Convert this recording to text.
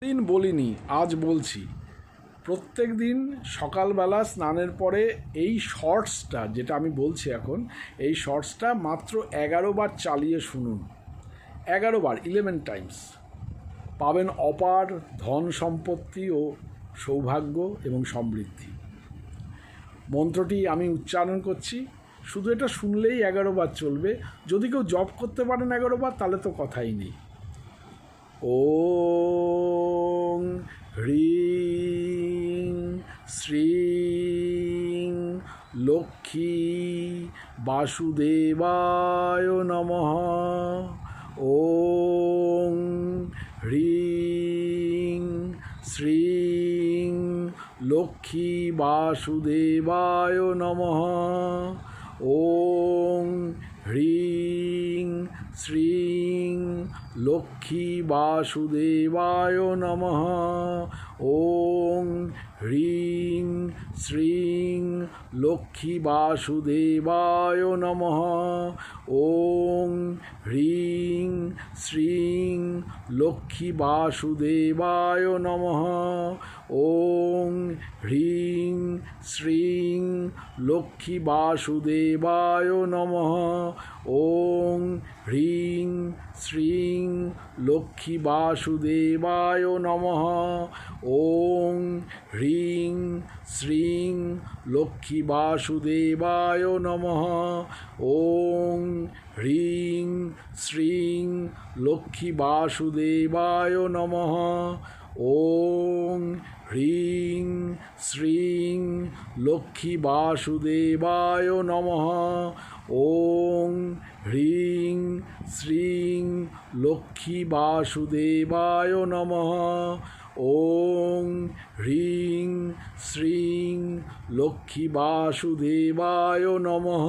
দিন বলিনি, আজ বলছি। প্রত্যেক দিন সকালবেলা স্নানের পরে এই শর্টসটা যেটা আমি বলছি এখন, এই শর্টসটা মাত্র 11 বার চালিয়ে শুনুন। 11 বার, 11 টাইমস। পাবেন অপার ধন সম্পত্তি ও সৌভাগ্য এবং সমৃদ্ধি। মন্ত্রটি আমি উচ্চারণ করছি, শুধু এটা শুনলেই 11 বার চলবে। যদি কেউ জপ করতে পারেন 11 বার, তাহলে তো কথাই নেই। ওং হ্রিং শ্রীং লক্ষ্মী বাসুদেবায় নমঃ। ওং হ্রিং শ্রীং লক্ষ্মী বাসুদেবায় নমঃ। ওং হ্রিং শ্রীং লক্ষ্মী বাসুদেবায় নমঃ। ওং হ্রিং শ্রীং লক্ষ্মী বাসুদেবায় নমঃ। ওং হ্রিং শ্রীং লক্ষ্মী বাসুদেবায় নমঃ। ওং হ্রিং শ্রীং লক্ষ্মী বাসুদেবায় নমঃ। ওং হ্রিং শ্রীং লক্ষ্মী বাসুদেবায় নমঃ। ওং হ্রিং শ্রীং লক্ষ্মী বাসুদেবায় নমঃ। ওং হ্রিং শ্রীং লক্ষ্মী বাসুদেবায় নমঃ। ওং হ্রিং শ্রীং লক্ষ্মী বাসুদেবায় নমঃ। ওং হ্রিং শ্রীং লক্ষ্মী বাসুদেবায় নমঃ। ওং হ্রিং শ্রীং লক্ষ্মী বাসুদেবায় নমঃ।